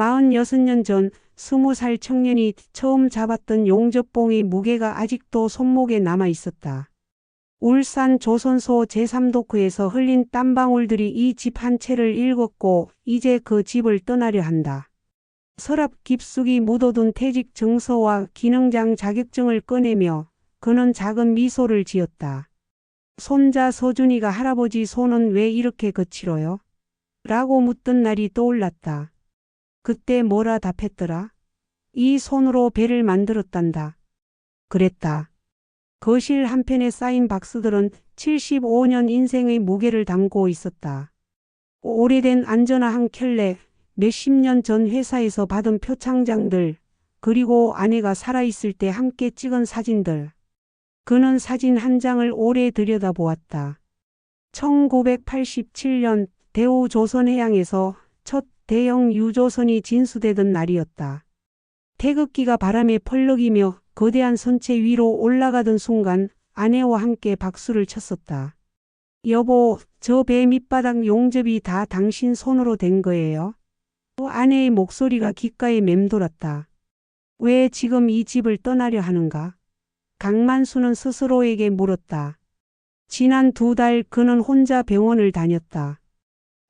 46년 전 20살 청년이 처음 잡았던 용접봉의 무게가 아직도 손목에 남아 있었다. 울산 조선소 제3도크에서 흘린 땀방울들이 이 집 한 채를 읽었고 이제 그 집을 떠나려 한다. 서랍 깊숙이 묻어둔 퇴직 증서와 기능장 자격증을 꺼내며 그는 작은 미소를 지었다. 손자 서준이가 할아버지 손은 왜 이렇게 거칠어요? 라고 묻던 날이 떠올랐다. 그때 뭐라 답했더라? 이 손으로 배를 만들었단다. 그랬다. 거실 한편에 쌓인 박스들은 75년 인생의 무게를 담고 있었다. 오래된 안전화 한 켤레, 몇십 년 전 회사에서 받은 표창장들, 그리고 아내가 살아있을 때 함께 찍은 사진들. 그는 사진 한 장을 오래 들여다보았다. 1987년 대우조선해양에서 첫 대형 유조선이 진수되던 날이었다. 태극기가 바람에 펄럭이며 거대한 선체 위로 올라가던 순간 아내와 함께 박수를 쳤었다. 여보, 저 배 밑바닥 용접이 다 당신 손으로 된 거예요? 아내의 목소리가 귓가에 맴돌았다. 왜 지금 이 집을 떠나려 하는가? 강만수는 스스로에게 물었다. 지난 2달 그는 혼자 병원을 다녔다.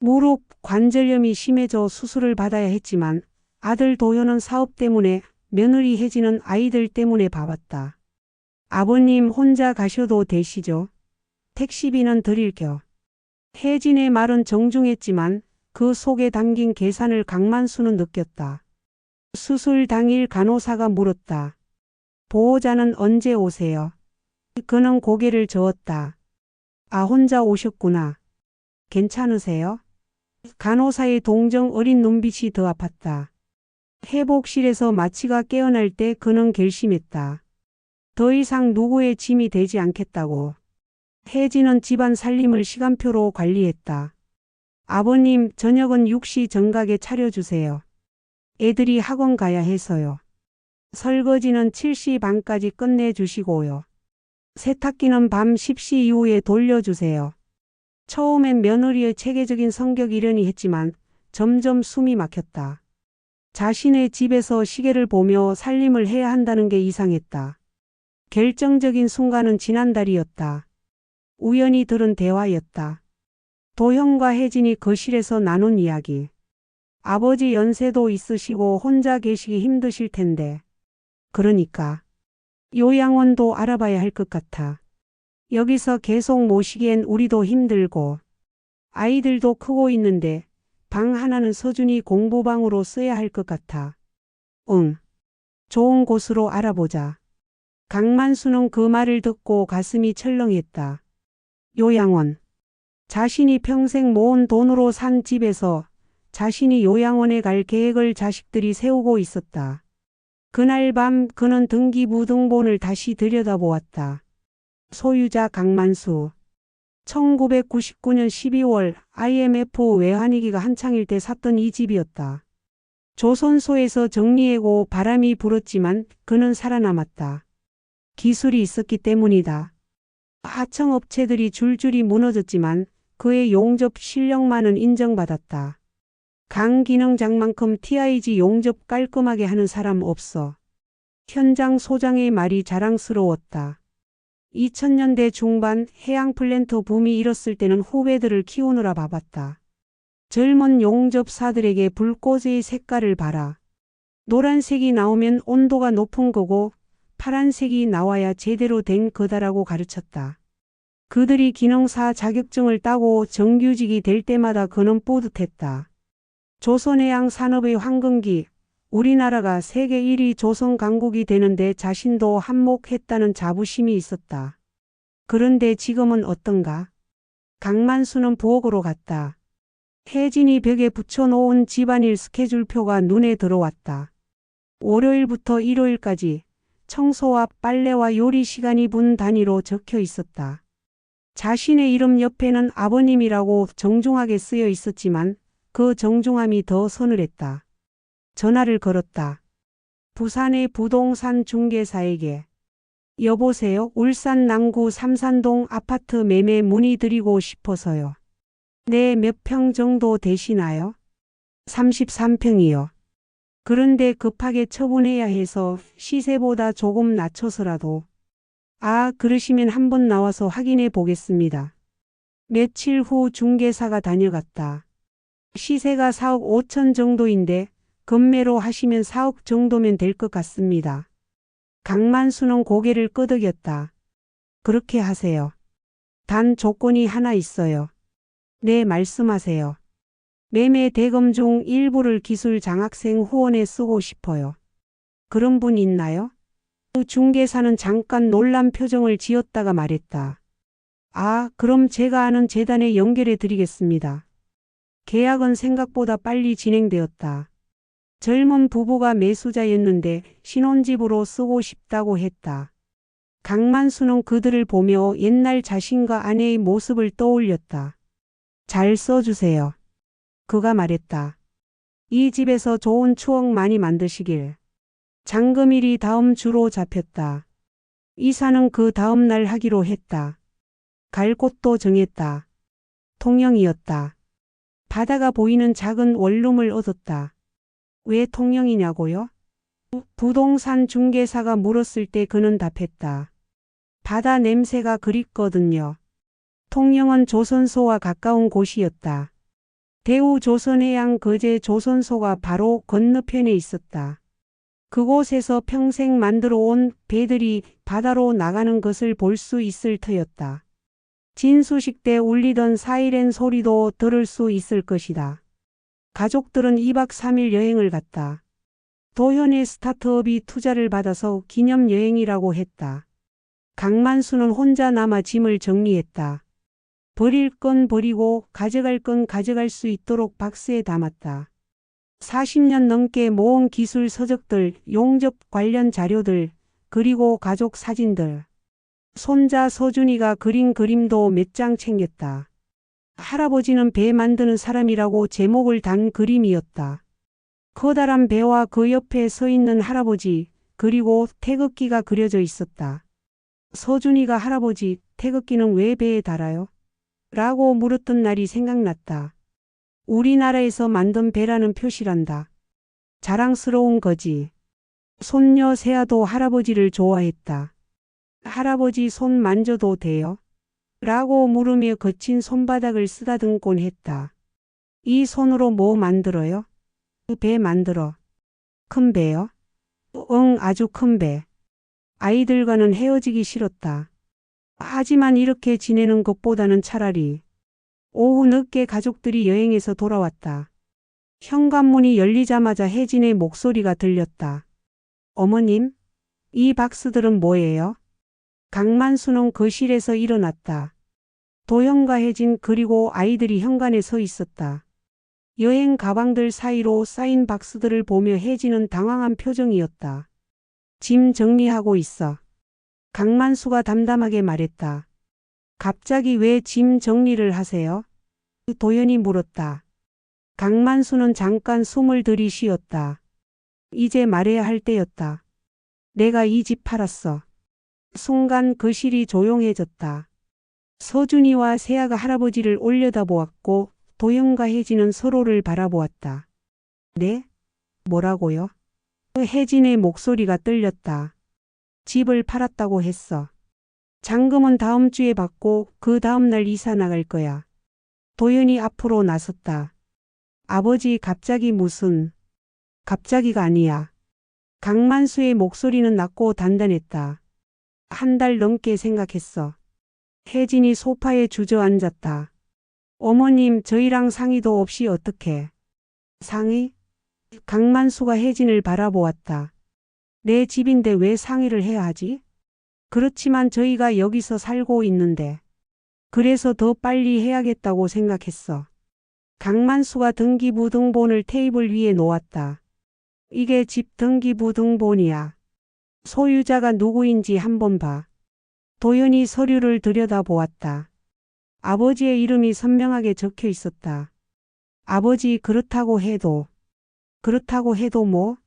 무릎 관절염이 심해져 수술을 받아야 했지만 아들 도현은 사업 때문에 며느리 혜진은 아이들 때문에 바빴다. 아버님 혼자 가셔도 되시죠? 택시비는 드릴게요. 혜진의 말은 정중했지만 그 속에 담긴 계산을 강만수는 느꼈다. 수술 당일 간호사가 물었다. 보호자는 언제 오세요? 그는 고개를 저었다. 아, 혼자 오셨구나. 괜찮으세요? 간호사의 동정 어린 눈빛이 더 아팠다. 회복실에서 마취가 깨어날 때 그는 결심했다. 더 이상 누구의 짐이 되지 않겠다고. 혜진은 집안 살림을 시간표로 관리했다. 아버님, 저녁은 6시 정각에 차려주세요. 애들이 학원 가야 해서요. 설거지는 7시 반까지 끝내주시고요. 세탁기는 밤 10시 이후에 돌려주세요. 처음엔 며느리의 체계적인 성격이려니 했지만 점점 숨이 막혔다. 자신의 집에서 시계를 보며 살림을 해야 한다는 게 이상했다. 결정적인 순간은 지난달이었다. 우연히 들은 대화였다. 도형과 혜진이 거실에서 나눈 이야기. 아버지 연세도 있으시고 혼자 계시기 힘드실 텐데. 그러니까 요양원도 알아봐야 할 것 같아. 여기서 계속 모시기엔 우리도 힘들고 아이들도 크고 있는데 방 하나는 서준이 공부방으로 써야 할 것 같아. 응. 좋은 곳으로 알아보자. 강만수는 그 말을 듣고 가슴이 철렁했다. 요양원. 자신이 평생 모은 돈으로 산 집에서 자신이 요양원에 갈 계획을 자식들이 세우고 있었다. 그날 밤 그는 등기부등본을 다시 들여다보았다. 소유자 강만수. 1999년 12월 IMF 외환위기가 한창일 때 샀던 이 집이었다. 조선소에서 정리해고 바람이 불었지만 그는 살아남았다. 기술이 있었기 때문이다. 하청업체들이 줄줄이 무너졌지만 그의 용접 실력만은 인정받았다. 강기능장만큼 TIG 용접 깔끔하게 하는 사람 없어. 현장 소장의 말이 자랑스러웠다. 2000년대 중반 해양 플랜트 붐이 일었을 때는 후배들을 키우느라 바빴다. 젊은 용접사들에게 불꽃의 색깔을 봐라. 노란색이 나오면 온도가 높은 거고 파란색이 나와야 제대로 된 거다라고 가르쳤다. 그들이 기능사 자격증을 따고 정규직이 될 때마다 그는 뿌듯했다. 조선해양 산업의 황금기, 우리나라가 세계 1위 조선 강국이 되는데 자신도 한몫했다는 자부심이 있었다. 그런데 지금은 어떤가? 강만수는 부엌으로 갔다. 혜진이 벽에 붙여놓은 집안일 스케줄표가 눈에 들어왔다. 월요일부터 일요일까지 청소와 빨래와 요리 시간이 분 단위로 적혀 있었다. 자신의 이름 옆에는 아버님이라고 정중하게 쓰여 있었지만 그 정중함이 더 서늘했다. 전화를 걸었다. 부산의 부동산 중개사에게. 여보세요. 울산 남구 삼산동 아파트 매매 문의드리고 싶어서요. 네, 몇 평 정도 되시나요? 33평이요. 그런데 급하게 처분해야 해서 시세보다 조금 낮춰서라도. 아, 그러시면 한번 나와서 확인해 보겠습니다. 며칠 후 중개사가 다녀갔다. 시세가 4억 5천 정도인데 급매로 하시면 4억 정도면 될 것 같습니다. 강만수는 고개를 끄덕였다. 그렇게 하세요. 단 조건이 하나 있어요. 네, 말씀하세요. 매매 대금 중 일부를 기술 장학생 후원에 쓰고 싶어요. 그런 분 있나요? 그 중개사는 잠깐 놀란 표정을 지었다가 말했다. 아, 그럼 제가 아는 재단에 연결해 드리겠습니다. 계약은 생각보다 빨리 진행되었다. 젊은 부부가 매수자였는데 신혼집으로 쓰고 싶다고 했다. 강만수는 그들을 보며 옛날 자신과 아내의 모습을 떠올렸다. 잘 써주세요. 그가 말했다. 이 집에서 좋은 추억 많이 만드시길. 잔금일이 다음 주로 잡혔다. 이사는 그 다음 날 하기로 했다. 갈 곳도 정했다. 통영이었다. 바다가 보이는 작은 원룸을 얻었다. 왜 통영이냐고요? 부동산 중개사가 물었을 때 그는 답했다. 바다 냄새가 그립거든요. 통영은 조선소와 가까운 곳이었다. 대우 조선해양 거제 조선소가 바로 건너편에 있었다. 그곳에서 평생 만들어 온 배들이 바다로 나가는 것을 볼 수 있을 터였다. 진수식 때 울리던 사이렌 소리도 들을 수 있을 것이다. 가족들은 2박 3일 여행을 갔다. 도현의 스타트업이 투자를 받아서 기념여행이라고 했다. 강만수는 혼자 남아 짐을 정리했다. 버릴 건 버리고 가져갈 건 가져갈 수 있도록 박스에 담았다. 40년 넘게 모은 기술 서적들, 용접 관련 자료들, 그리고 가족 사진들. 손자 서준이가 그린 그림도 몇 장 챙겼다. 할아버지는 배 만드는 사람이라고 제목을 단 그림이었다. 커다란 배와 그 옆에 서 있는 할아버지, 그리고 태극기가 그려져 있었다. 서준이가 할아버지, 태극기는 왜 배에 달아요? 라고 물었던 날이 생각났다. 우리나라에서 만든 배라는 표시란다. 자랑스러운 거지. 손녀 세아도 할아버지를 좋아했다. 할아버지 손 만져도 돼요? 라고 물으며 거친 손바닥을 쓰다듬곤 했다. 이 손으로 뭐 만들어요? 배 만들어. 큰 배요? 응, 아주 큰 배. 아이들과는 헤어지기 싫었다. 하지만 이렇게 지내는 것보다는 차라리. 오후 늦게 가족들이 여행에서 돌아왔다. 현관문이 열리자마자 혜진의 목소리가 들렸다. 어머님, 이 박스들은 뭐예요? 강만수는 거실에서 일어났다. 도현과 혜진 그리고 아이들이 현관에 서 있었다. 여행 가방들 사이로 쌓인 박스들을 보며 혜진은 당황한 표정이었다. 짐 정리하고 있어. 강만수가 담담하게 말했다. 갑자기 왜 짐 정리를 하세요? 도현이 물었다. 강만수는 잠깐 숨을 들이쉬었다. 이제 말해야 할 때였다. 내가 이 집 팔았어. 순간 거실이 조용해졌다. 서준이와 세아가 할아버지를 올려다보았고 도현과 혜진은 서로를 바라보았다. 네? 뭐라고요? 혜진의 목소리가 떨렸다. 집을 팔았다고 했어. 잔금은 다음 주에 받고 그 다음 날 이사 나갈 거야. 도현이 앞으로 나섰다. 아버지 갑자기 무슨... 갑자기가 아니야. 강만수의 목소리는 낮고 단단했다. 한 달 넘게 생각했어. 혜진이 소파에 주저앉았다. 어머님, 저희랑 상의도 없이 어떻게? 상의? 강만수가 혜진을 바라보았다. 내 집인데 왜 상의를 해야 하지? 그렇지만 저희가 여기서 살고 있는데. 그래서 더 빨리 해야겠다고 생각했어. 강만수가 등기부등본을 테이블 위에 놓았다. 이게 집 등기부등본이야. 소유자가 누구인지 한번 봐. 도연이 서류를 들여다보았다. 아버지의 이름이 선명하게 적혀 있었다. 아버지, 그렇다고 해도 뭐?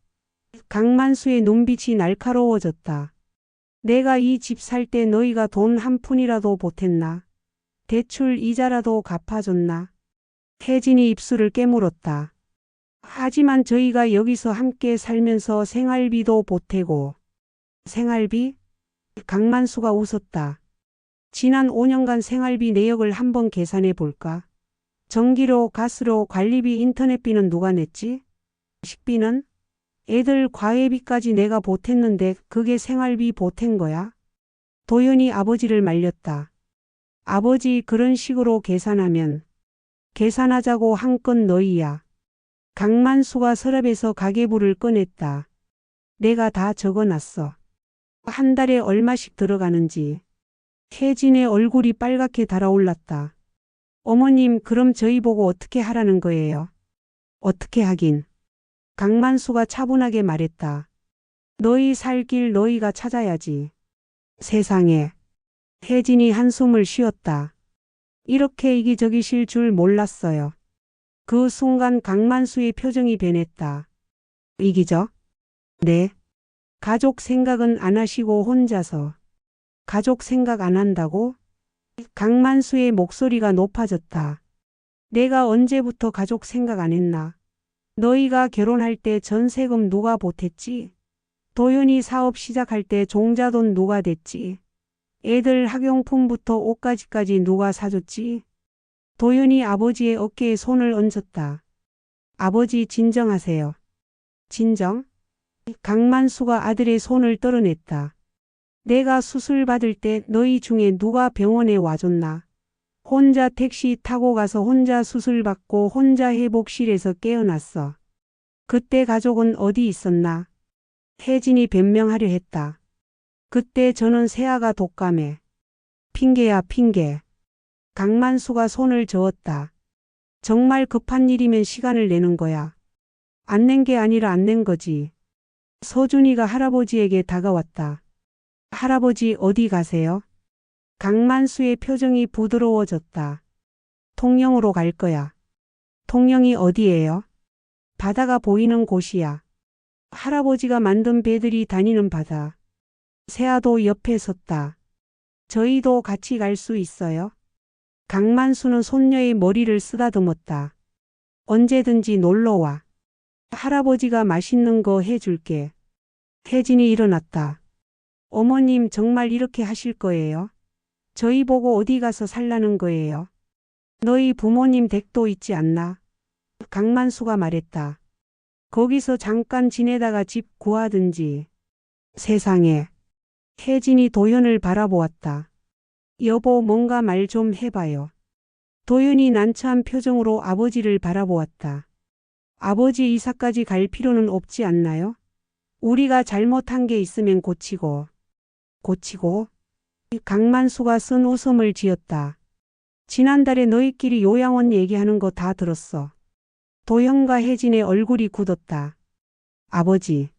강만수의 눈빛이 날카로워졌다. 내가 이 집 살 때 너희가 돈 한 푼이라도 보탰나? 대출 이자라도 갚아줬나? 혜진이 입술을 깨물었다. 하지만 저희가 여기서 함께 살면서 생활비도 보태고. 생활비? 강만수가 웃었다. 지난 5년간 생활비 내역을 한번 계산해 볼까? 전기료, 가스료, 관리비, 인터넷비는 누가 냈지? 식비는? 애들 과외비까지 내가 보탰는데 그게 생활비 보탠 거야? 도연이 아버지를 말렸다. 아버지 그런 식으로 계산하면 계산하자고 한 건 너희야. 강만수가 서랍에서 가계부를 꺼냈다. 내가 다 적어놨어. 한 달에 얼마씩 들어가는지. 혜진의 얼굴이 빨갛게 달아올랐다. 어머님 그럼 저희 보고 어떻게 하라는 거예요? 어떻게 하긴. 강만수가 차분하게 말했다. 너희 살 길 너희가 찾아야지. 세상에. 혜진이 한숨을 쉬었다. 이렇게 이기적이실 줄 몰랐어요. 그 순간 강만수의 표정이 변했다. 이기적? 네. 가족 생각은 안 하시고 혼자서. 가족 생각 안 한다고? 강만수의 목소리가 높아졌다. 내가 언제부터 가족 생각 안 했나? 너희가 결혼할 때 전세금 누가 보탰지? 도윤이 사업 시작할 때 종자돈 누가 댔지? 애들 학용품부터 옷가지까지 누가 사줬지? 도윤이 아버지의 어깨에 손을 얹었다. 아버지 진정하세요. 진정? 강만수가 아들의 손을 떨어냈다. 내가 수술 받을 때 너희 중에 누가 병원에 와줬나? 혼자 택시 타고 가서 혼자 수술 받고 혼자 회복실에서 깨어났어. 그때 가족은 어디 있었나? 혜진이 변명하려 했다. 그때 저는 세아가 독감에. 핑계야 핑계. 강만수가 손을 저었다. 정말 급한 일이면 시간을 내는 거야. 안 낸 게 아니라 안 낸 거지. 서준이가 할아버지에게 다가왔다. 할아버지 어디 가세요? 강만수의 표정이 부드러워졌다. 통영으로 갈 거야. 통영이 어디예요? 바다가 보이는 곳이야. 할아버지가 만든 배들이 다니는 바다. 세아도 옆에 섰다. 저희도 같이 갈 수 있어요? 강만수는 손녀의 머리를 쓰다듬었다. 언제든지 놀러와. 할아버지가 맛있는 거 해줄게. 혜진이 일어났다. 어머님 정말 이렇게 하실 거예요? 저희 보고 어디 가서 살라는 거예요? 너희 부모님 댁도 있지 않나? 강만수가 말했다. 거기서 잠깐 지내다가 집 구하든지. 세상에. 혜진이 도연을 바라보았다. 여보 뭔가 말 좀 해봐요. 도연이 난처한 표정으로 아버지를 바라보았다. 아버지 이사까지 갈 필요는 없지 않나요? 우리가 잘못한 게 있으면 고치고. 고치고? 강만수가 쓴 웃음을 지었다. 지난달에 너희끼리 요양원 얘기하는 거 다 들었어. 도영과 혜진의 얼굴이 굳었다. 아버지.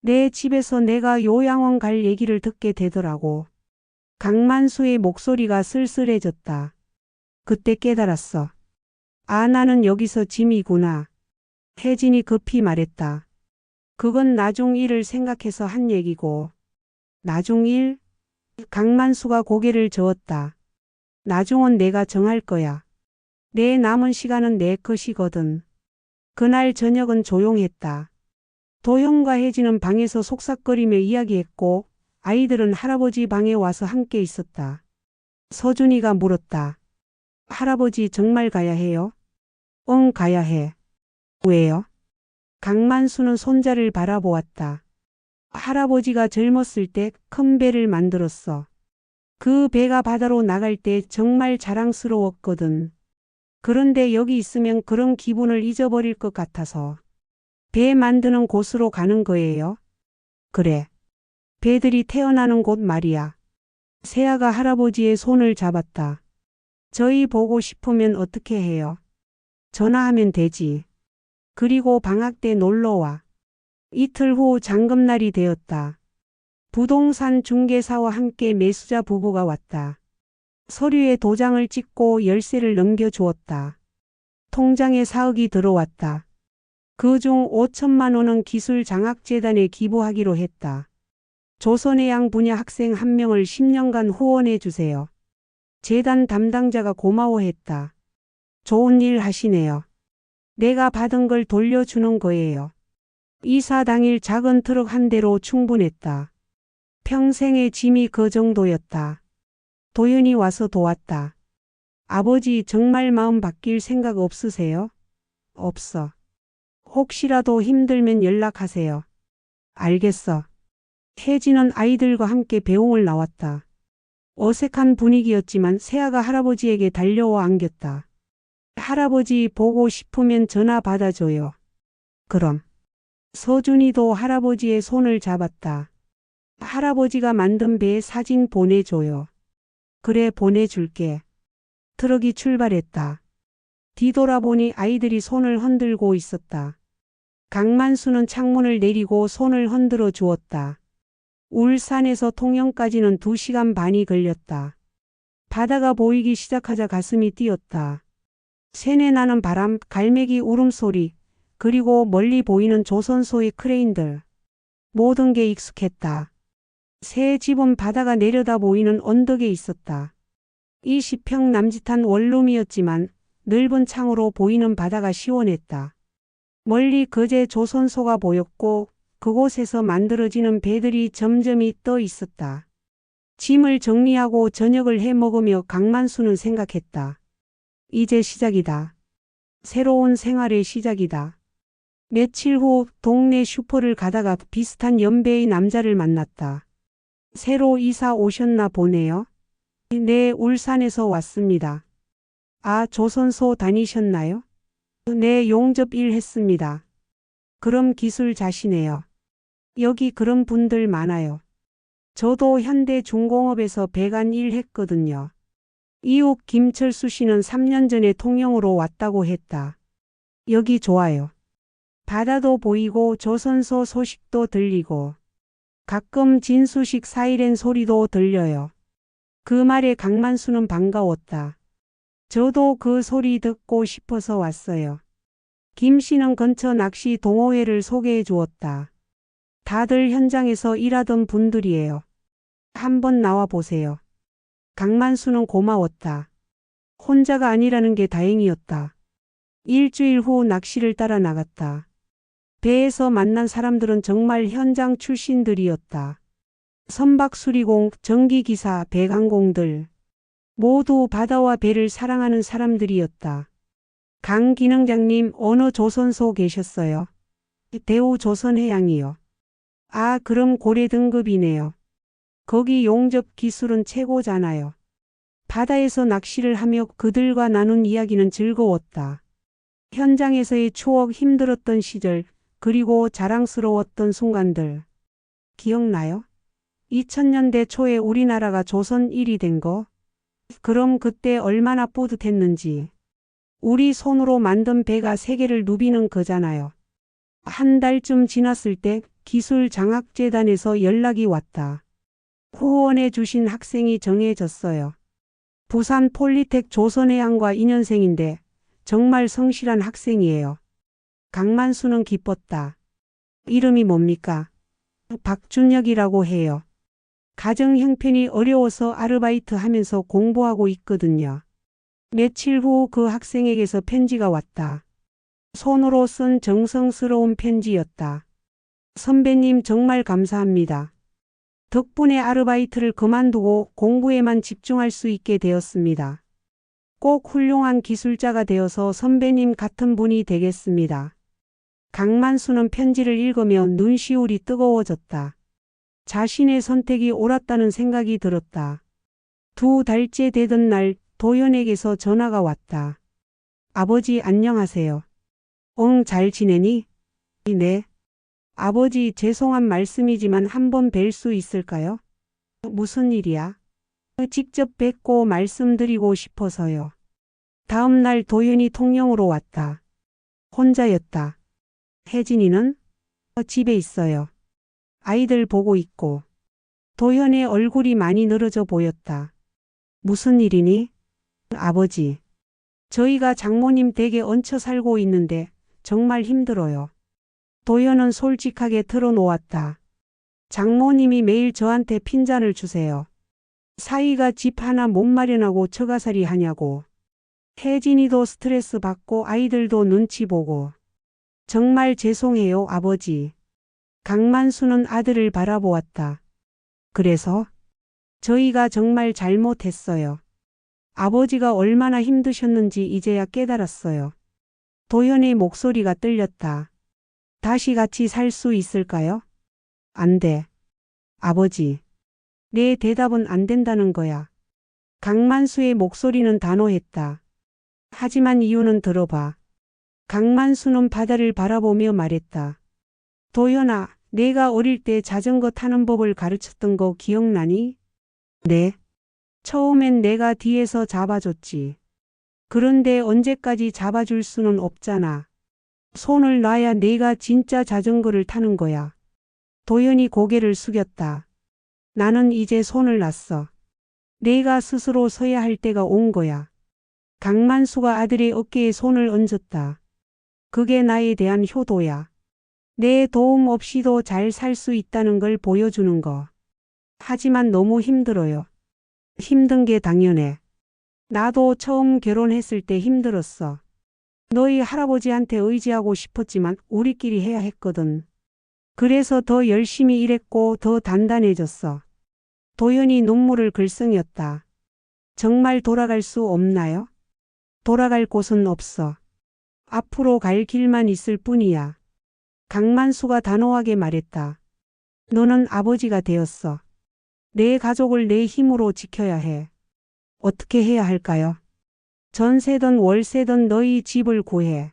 내 집에서 내가 요양원 갈 얘기를 듣게 되더라고. 강만수의 목소리가 쓸쓸해졌다. 그때 깨달았어. 아 나는 여기서 짐이구나. 혜진이 급히 말했다. 그건 나중 일을 생각해서 한 얘기고. 나중 일? 강만수가 고개를 저었다. 나중은 내가 정할 거야. 내 남은 시간은 내 것이거든. 그날 저녁은 조용했다. 도형과 혜진은 방에서 속삭거리며 이야기했고 아이들은 할아버지 방에 와서 함께 있었다. 서준이가 물었다. 할아버지 정말 가야 해요? 응 가야 해. 왜요? 강만수는 손자를 바라보았다. 할아버지가 젊었을 때 큰 배를 만들었어. 그 배가 바다로 나갈 때 정말 자랑스러웠거든. 그런데 여기 있으면 그런 기분을 잊어버릴 것 같아서. 배 만드는 곳으로 가는 거예요? 그래. 배들이 태어나는 곳 말이야. 세아가 할아버지의 손을 잡았다. 저희 보고 싶으면 어떻게 해요? 전화하면 되지. 그리고 방학 때 놀러와. 이틀 후 잔금날이 되었다. 부동산 중개사와 함께 매수자 부부가 왔다. 서류에 도장을 찍고 열쇠를 넘겨주었다. 통장에 4억이 들어왔다. 그중 5천만 원은 기술장학재단에 기부하기로 했다. 조선해양 분야 학생 1명을 10년간 후원해 주세요. 재단 담당자가 고마워했다. 좋은 일 하시네요. 내가 받은 걸 돌려주는 거예요. 이사 당일 작은 트럭 한 대로 충분했다. 평생의 짐이 그 정도였다. 도연이 와서 도왔다. 아버지 정말 마음 바뀔 생각 없으세요? 없어. 혹시라도 힘들면 연락하세요. 알겠어. 혜진은 아이들과 함께 배웅을 나왔다. 어색한 분위기였지만 세아가 할아버지에게 달려와 안겼다. 할아버지 보고 싶으면 전화 받아줘요. 그럼. 서준이도 할아버지의 손을 잡았다. 할아버지가 만든 배 사진 보내줘요. 그래, 보내줄게. 트럭이 출발했다. 뒤돌아보니 아이들이 손을 흔들고 있었다. 강만수는 창문을 내리고 손을 흔들어 주었다. 울산에서 통영까지는 2시간 반이 걸렸다. 바다가 보이기 시작하자 가슴이 뛰었다. 새내 나는 바람, 갈매기 울음소리, 그리고 멀리 보이는 조선소의 크레인들. 모든 게 익숙했다. 새 집은 바다가 내려다 보이는 언덕에 있었다. 20평 남짓한 원룸이었지만 넓은 창으로 보이는 바다가 시원했다. 멀리 거제 조선소가 보였고 그곳에서 만들어지는 배들이 점점이 떠 있었다. 짐을 정리하고 저녁을 해 먹으며 강만수는 생각했다. 이제 시작이다. 새로운 생활의 시작이다. 며칠 후 동네 슈퍼를 가다가 비슷한 연배의 남자를 만났다. 새로 이사 오셨나 보네요. 네, 울산에서 왔습니다. 아, 조선소 다니셨나요? 네, 용접 일 했습니다. 그럼 기술 자시네요. 여기 그런 분들 많아요. 저도 현대중공업에서 배관 일 했거든요. 이웃 김철수 씨는 3년 전에 통영으로 왔다고 했다. 여기 좋아요. 바다도 보이고 조선소 소식도 들리고 가끔 진수식 사이렌 소리도 들려요. 그 말에 강만수는 반가웠다. 저도 그 소리 듣고 싶어서 왔어요. 김 씨는 근처 낚시 동호회를 소개해 주었다. 다들 현장에서 일하던 분들이에요. 한번 나와 보세요. 강만수는 고마웠다. 혼자가 아니라는 게 다행이었다. 일주일 후 낚시를 따라 나갔다. 배에서 만난 사람들은 정말 현장 출신들이었다. 선박수리공, 전기기사, 배관공들. 모두 바다와 배를 사랑하는 사람들이었다. 강 기능장님, 어느 조선소 계셨어요? 대우조선해양이요. 아, 그럼 고래 등급이네요. 거기 용접 기술은 최고잖아요. 바다에서 낚시를 하며 그들과 나눈 이야기는 즐거웠다. 현장에서의 추억, 힘들었던 시절, 그리고 자랑스러웠던 순간들. 기억나요? 2000년대 초에 우리나라가 조선 1위 된 거? 그럼 그때 얼마나 뿌듯했는지. 우리 손으로 만든 배가 세계를 누비는 거잖아요. 한 달쯤 지났을 때 기술장학재단에서 연락이 왔다. 후원해 주신 학생이 정해졌어요. 부산 폴리텍 조선해양과 2년생인데 정말 성실한 학생이에요. 강만수는 기뻤다. 이름이 뭡니까? 박준혁이라고 해요. 가정 형편이 어려워서 아르바이트 하면서 공부하고 있거든요. 며칠 후 그 학생에게서 편지가 왔다. 손으로 쓴 정성스러운 편지였다. 선배님 정말 감사합니다. 덕분에 아르바이트를 그만두고 공부에만 집중할 수 있게 되었습니다. 꼭 훌륭한 기술자가 되어서 선배님 같은 분이 되겠습니다. 강만수는 편지를 읽으며 눈시울이 뜨거워졌다. 자신의 선택이 옳았다는 생각이 들었다. 2달째 되던 날 도연에게서 전화가 왔다. 아버지 안녕하세요. 응, 잘 지내니? 네. 아버지 죄송한 말씀이지만 한번 뵐 수 있을까요? 무슨 일이야? 직접 뵙고 말씀드리고 싶어서요. 다음 날 도연이 통영으로 왔다. 혼자였다. 혜진이는? 집에 있어요. 아이들 보고 있고. 도연의 얼굴이 많이 늘어져 보였다. 무슨 일이니? 아버지. 저희가 장모님 댁에 얹혀 살고 있는데 정말 힘들어요. 도연은 솔직하게 털어놓았다. 장모님이 매일 저한테 핀잔을 주세요. 사위가 집 하나 못 마련하고 처가살이 하냐고. 혜진이도 스트레스 받고 아이들도 눈치 보고. 정말 죄송해요, 아버지. 강만수는 아들을 바라보았다. 그래서? 저희가 정말 잘못했어요. 아버지가 얼마나 힘드셨는지 이제야 깨달았어요. 도현의 목소리가 떨렸다. 다시 같이 살 수 있을까요? 안 돼. 아버지. 내 대답은 안 된다는 거야. 강만수의 목소리는 단호했다. 하지만 이유는 들어봐. 강만수는 바다를 바라보며 말했다. 도현아, 내가 어릴 때 자전거 타는 법을 가르쳤던 거 기억나니? 네. 처음엔 내가 뒤에서 잡아줬지. 그런데 언제까지 잡아줄 수는 없잖아. 손을 놔야 내가 진짜 자전거를 타는 거야. 도현이 고개를 숙였다. 나는 이제 손을 놨어. 내가 스스로 서야 할 때가 온 거야. 강만수가 아들의 어깨에 손을 얹었다. 그게 나에 대한 효도야. 내 도움 없이도 잘 살 수 있다는 걸 보여주는 거. 하지만 너무 힘들어요. 힘든 게 당연해. 나도 처음 결혼했을 때 힘들었어. 너희 할아버지한테 의지하고 싶었지만 우리끼리 해야 했거든. 그래서 더 열심히 일했고 더 단단해졌어. 도현이 눈물을 글썽였다. 정말 돌아갈 수 없나요? 돌아갈 곳은 없어. 앞으로 갈 길만 있을 뿐이야. 강만수가 단호하게 말했다. 너는 아버지가 되었어. 내 가족을 내 힘으로 지켜야 해. 어떻게 해야 할까요? 전세든 월세든 너희 집을 구해.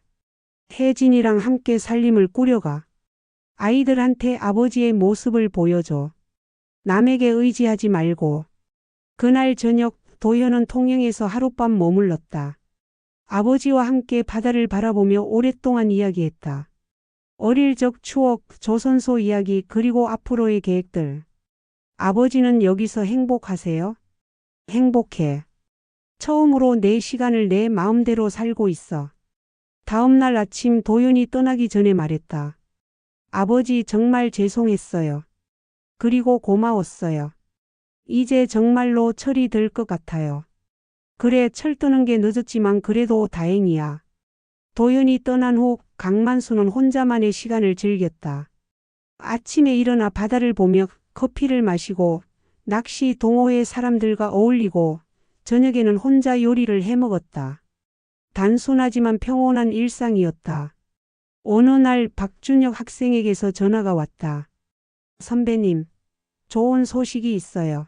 혜진이랑 함께 살림을 꾸려가. 아이들한테 아버지의 모습을 보여줘. 남에게 의지하지 말고. 그날 저녁 도현은 통영에서 하룻밤 머물렀다. 아버지와 함께 바다를 바라보며 오랫동안 이야기했다. 어릴 적 추억, 조선소 이야기 그리고 앞으로의 계획들. 아버지는 여기서 행복하세요? 행복해. 처음으로 내 시간을 내 마음대로 살고 있어. 다음 날 아침 도윤이 떠나기 전에 말했다. 아버지 정말 죄송했어요. 그리고 고마웠어요. 이제 정말로 철이 들 것 같아요. 그래, 철 드는 게 늦었지만 그래도 다행이야. 도윤이 떠난 후 강만수는 혼자만의 시간을 즐겼다. 아침에 일어나 바다를 보며 커피를 마시고 낚시 동호회 사람들과 어울리고 저녁에는 혼자 요리를 해 먹었다. 단순하지만 평온한 일상이었다. 어느 날 박준혁 학생에게서 전화가 왔다. 선배님, 좋은 소식이 있어요.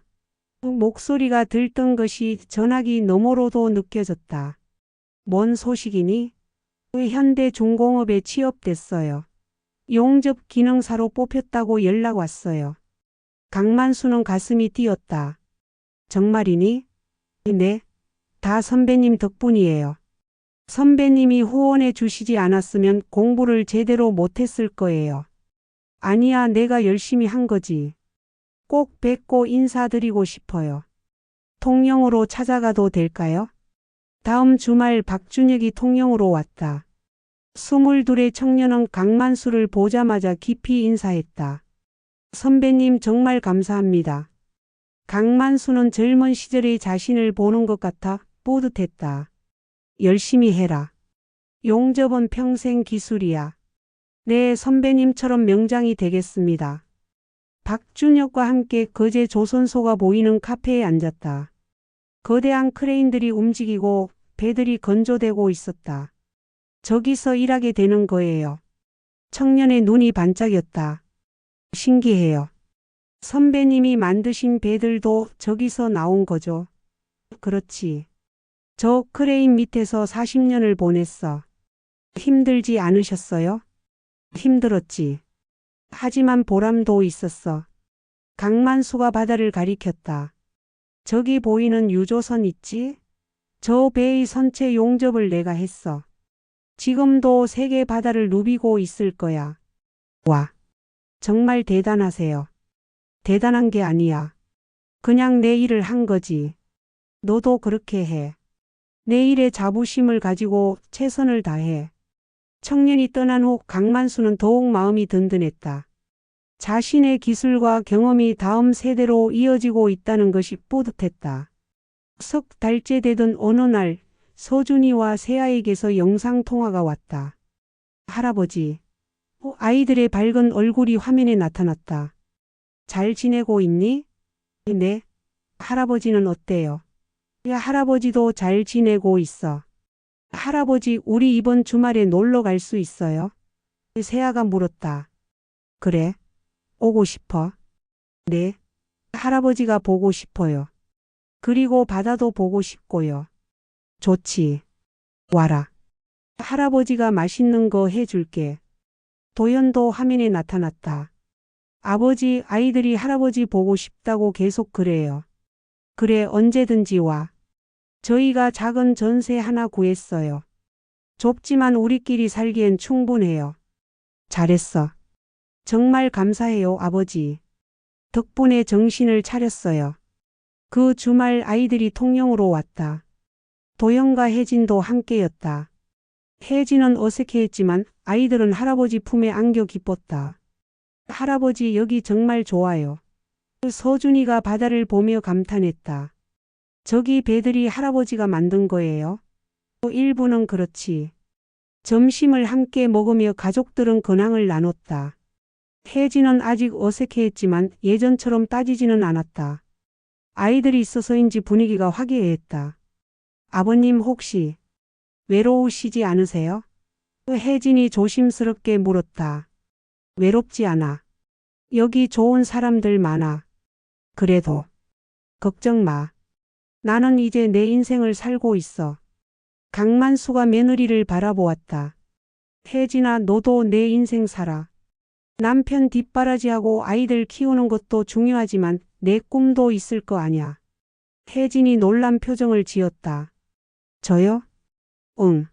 목소리가 들뜬 것이 전화기 너머로도 느껴졌다. 뭔 소식이니? 현대중공업에 취업됐어요. 용접 기능사로 뽑혔다고 연락 왔어요. 강만수는 가슴이 뛰었다. 정말이니? 네. 다 선배님 덕분이에요. 선배님이 후원해 주시지 않았으면 공부를 제대로 못했을 거예요. 아니야, 내가 열심히 한 거지. 꼭 뵙고 인사드리고 싶어요. 통영으로 찾아가도 될까요? 다음 주말 박준혁이 통영으로 왔다. 22의 청년은 강만수를 보자마자 깊이 인사했다. 선배님 정말 감사합니다. 강만수는 젊은 시절의 자신을 보는 것 같아 뿌듯했다. 열심히 해라. 용접은 평생 기술이야. 네, 선배님처럼 명장이 되겠습니다. 박준혁과 함께 거제 조선소가 보이는 카페에 앉았다. 거대한 크레인들이 움직이고 배들이 건조되고 있었다. 저기서 일하게 되는 거예요. 청년의 눈이 반짝였다. 신기해요. 선배님이 만드신 배들도 저기서 나온 거죠. 그렇지. 저 크레인 밑에서 40년을 보냈어. 힘들지 않으셨어요? 힘들었지. 하지만 보람도 있었어. 강만수가 바다를 가리켰다. 저기 보이는 유조선 있지? 저 배의 선체 용접을 내가 했어. 지금도 세계 바다를 누비고 있을 거야. 와, 정말 대단하세요. 대단한 게 아니야. 그냥 내 일을 한 거지. 너도 그렇게 해. 내 일에 자부심을 가지고 최선을 다해. 청년이 떠난 후 강만수는 더욱 마음이 든든했다. 자신의 기술과 경험이 다음 세대로 이어지고 있다는 것이 뿌듯했다. 석 달째 되던 어느 날 서준이와 세아에게서 영상통화가 왔다. 할아버지. 아이들의 밝은 얼굴이 화면에 나타났다. 잘 지내고 있니? 네. 할아버지는 어때요? 할아버지도 잘 지내고 있어. 할아버지, 우리 이번 주말에 놀러 갈 수 있어요? 세아가 물었다. 그래. 오고 싶어? 네. 할아버지가 보고 싶어요. 그리고 바다도 보고 싶고요. 좋지. 와라. 할아버지가 맛있는 거 해줄게. 도연도 화면에 나타났다. 아버지, 아이들이 할아버지 보고 싶다고 계속 그래요. 그래, 언제든지 와. 저희가 작은 전세 하나 구했어요. 좁지만 우리끼리 살기엔 충분해요. 잘했어. 정말 감사해요, 아버지. 덕분에 정신을 차렸어요. 그 주말 아이들이 통영으로 왔다. 도영과 혜진도 함께였다. 혜진은 어색해했지만 아이들은 할아버지 품에 안겨 기뻤다. 할아버지, 여기 정말 좋아요. 서준이가 바다를 보며 감탄했다. 저기 배들이 할아버지가 만든 거예요? 일부는 그렇지. 점심을 함께 먹으며 가족들은 근황을 나눴다. 혜진은 아직 어색해했지만 예전처럼 따지지는 않았다. 아이들이 있어서인지 분위기가 화기애애했다. 아버님 혹시 외로우시지 않으세요? 혜진이 조심스럽게 물었다. 외롭지 않아. 여기 좋은 사람들 많아. 그래도 걱정 마. 나는 이제 내 인생을 살고 있어. 강만수가 며느리를 바라보았다. 혜진아, 너도 내 인생 살아. 남편 뒷바라지하고 아이들 키우는 것도 중요하지만 내 꿈도 있을 거 아냐. 혜진이 놀란 표정을 지었다. 저요? 응.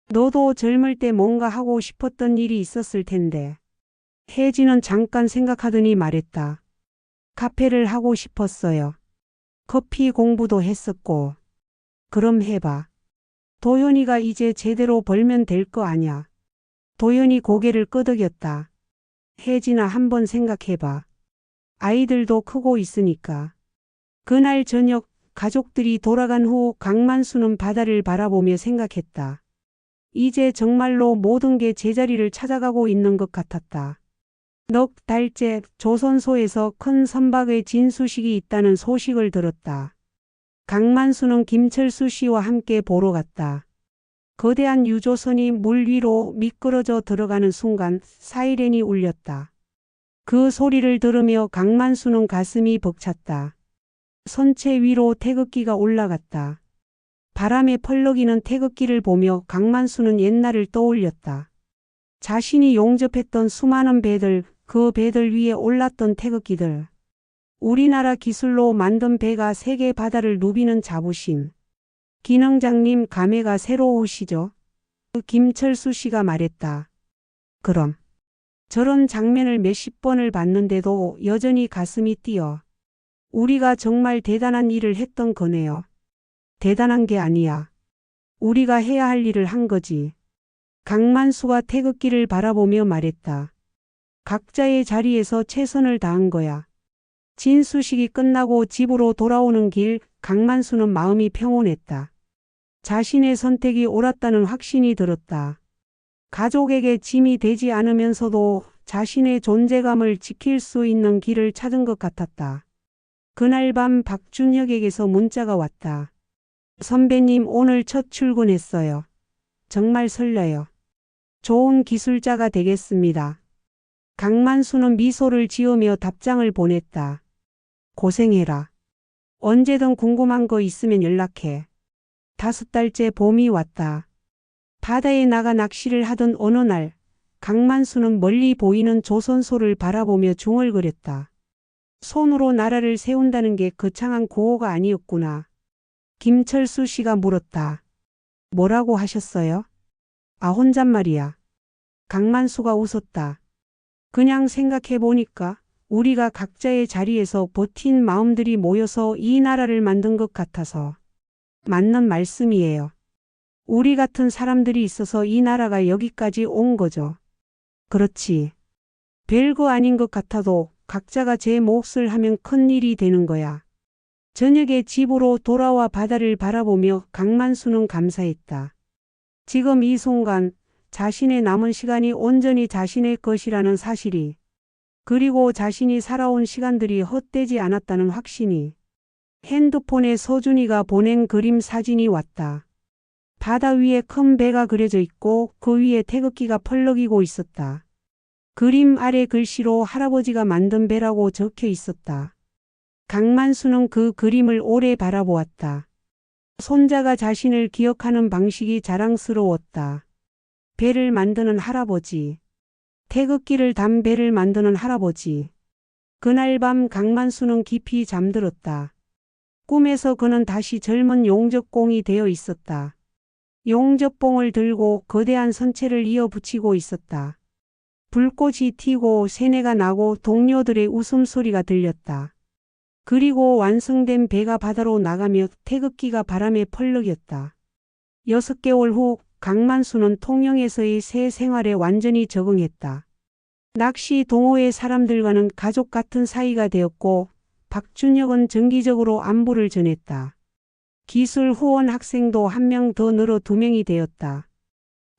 너도 젊을 때 뭔가 하고 싶었던 일이 있었을 텐데. 혜진은 잠깐 생각하더니 말했다. 카페를 하고 싶었어요. 커피 공부도 했었고. 그럼 해봐. 도연이가 이제 제대로 벌면 될 거 아냐. 도연이 고개를 끄덕였다. 혜진아, 한번 생각해봐. 아이들도 크고 있으니까. 그날 저녁 가족들이 돌아간 후 강만수는 바다를 바라보며 생각했다. 이제 정말로 모든 게 제자리를 찾아가고 있는 것 같았다. 넉 달째 조선소에서 큰 선박의 진수식이 있다는 소식을 들었다. 강만수는 김철수 씨와 함께 보러 갔다. 거대한 유조선이 물 위로 미끄러져 들어가는 순간 사이렌이 울렸다. 그 소리를 들으며 강만수는 가슴이 벅찼다. 선체 위로 태극기가 올라갔다. 바람에 펄럭이는 태극기를 보며 강만수는 옛날을 떠올렸다. 자신이 용접했던 수많은 배들, 그 배들 위에 올랐던 태극기들. 우리나라 기술로 만든 배가 세계 바다를 누비는 자부심. 기능장님, 감회가 새로우시죠? 김철수 씨가 말했다. 그럼. 저런 장면을 몇십 번을 봤는데도 여전히 가슴이 뛰어. 우리가 정말 대단한 일을 했던 거네요. 대단한 게 아니야. 우리가 해야 할 일을 한 거지. 강만수가 태극기를 바라보며 말했다. 각자의 자리에서 최선을 다한 거야. 진수식이 끝나고 집으로 돌아오는 길, 강만수는 마음이 평온했다. 자신의 선택이 옳았다는 확신이 들었다. 가족에게 짐이 되지 않으면서도 자신의 존재감을 지킬 수 있는 길을 찾은 것 같았다. 그날 밤 박준혁에게서 문자가 왔다. 선배님, 오늘 첫 출근했어요. 정말 설레요. 좋은 기술자가 되겠습니다. 강만수는 미소를 지으며 답장을 보냈다. 고생해라. 언제든 궁금한 거 있으면 연락해. 5달째 봄이 왔다. 바다에 나가 낚시를 하던 어느 날 강만수는 멀리 보이는 조선소를 바라보며 중얼거렸다. 손으로 나라를 세운다는 게 거창한 구호가 아니었구나. 김철수 씨가 물었다. 뭐라고 하셨어요? 혼잣말이야. 강만수가 웃었다. 그냥 생각해보니까 우리가 각자의 자리에서 버틴 마음들이 모여서 이 나라를 만든 것 같아서. 맞는 말씀이에요. 우리 같은 사람들이 있어서 이 나라가 여기까지 온 거죠. 그렇지. 별거 아닌 것 같아도 각자가 제 몫을 하면 큰 일이 되는 거야. 저녁에 집으로 돌아와 바다를 바라보며 강만수는 감사했다. 지금 이 순간 자신의 남은 시간이 온전히 자신의 것이라는 사실이, 그리고 자신이 살아온 시간들이 헛되지 않았다는 확신이. 핸드폰에 서준이가 보낸 그림 사진이 왔다. 바다 위에 큰 배가 그려져 있고 그 위에 태극기가 펄럭이고 있었다. 그림 아래 글씨로 할아버지가 만든 배라고 적혀 있었다. 강만수는 그 그림을 오래 바라보았다. 손자가 자신을 기억하는 방식이 자랑스러웠다. 배를 만드는 할아버지. 태극기를 단 배를 만드는 할아버지. 그날 밤 강만수는 깊이 잠들었다. 꿈에서 그는 다시 젊은 용접공이 되어 있었다. 용접봉을 들고 거대한 선체를 이어붙이고 있었다. 불꽃이 튀고 새내가 나고 동료들의 웃음소리가 들렸다. 그리고 완성된 배가 바다로 나가며 태극기가 바람에 펄럭였다. 6개월 후 강만수는 통영에서의 새 생활에 완전히 적응했다. 낚시 동호회 사람들과는 가족 같은 사이가 되었고 박준혁은 정기적으로 안부를 전했다. 기술 후원 학생도 한 명 더 늘어 2명이 되었다.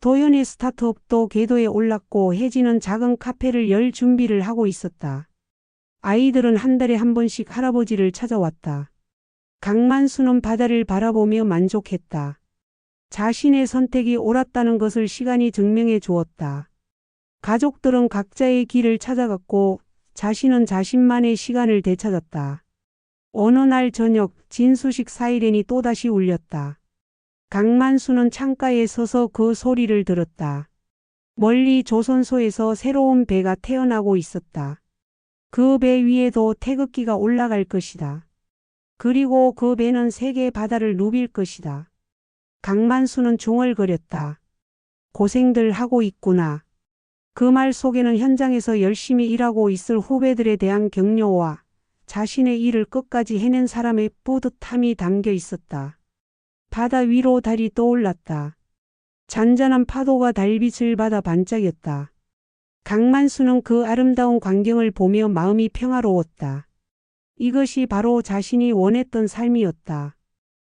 도연의 스타트업도 궤도에 올랐고 혜진은 작은 카페를 열 준비를 하고 있었다. 아이들은 한 달에 한 번씩 할아버지를 찾아왔다. 강만수는 바다를 바라보며 만족했다. 자신의 선택이 옳았다는 것을 시간이 증명해 주었다. 가족들은 각자의 길을 찾아갔고 자신은 자신만의 시간을 되찾았다. 어느 날 저녁 진수식 사이렌이 또다시 울렸다. 강만수는 창가에 서서 그 소리를 들었다. 멀리 조선소에서 새로운 배가 태어나고 있었다. 그 배 위에도 태극기가 올라갈 것이다. 그리고 그 배는 세계 바다를 누빌 것이다. 강만수는 중얼거렸다. 고생들 하고 있구나. 그 말 속에는 현장에서 열심히 일하고 있을 후배들에 대한 격려와 자신의 일을 끝까지 해낸 사람의 뿌듯함이 담겨 있었다. 바다 위로 달이 떠올랐다. 잔잔한 파도가 달빛을 받아 반짝였다. 강만수는 그 아름다운 광경을 보며 마음이 평화로웠다. 이것이 바로 자신이 원했던 삶이었다.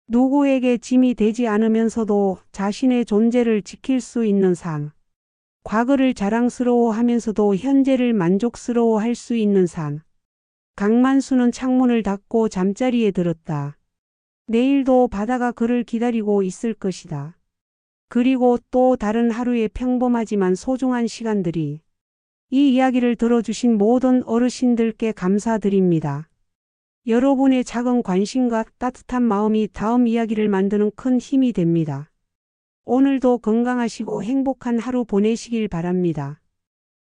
누구에게 짐이 되지 않으면서도 자신의 존재를 지킬 수 있는 삶. 과거를 자랑스러워하면서도 현재를 만족스러워할 수 있는 삶. 강만수는 창문을 닫고 잠자리에 들었다. 내일도 바다가 그를 기다리고 있을 것이다. 그리고 또 다른 하루의 평범하지만 소중한 시간들이. 이 이야기를 들어주신 모든 어르신들께 감사드립니다. 여러분의 작은 관심과 따뜻한 마음이 다음 이야기를 만드는 큰 힘이 됩니다. 오늘도 건강하시고 행복한 하루 보내시길 바랍니다.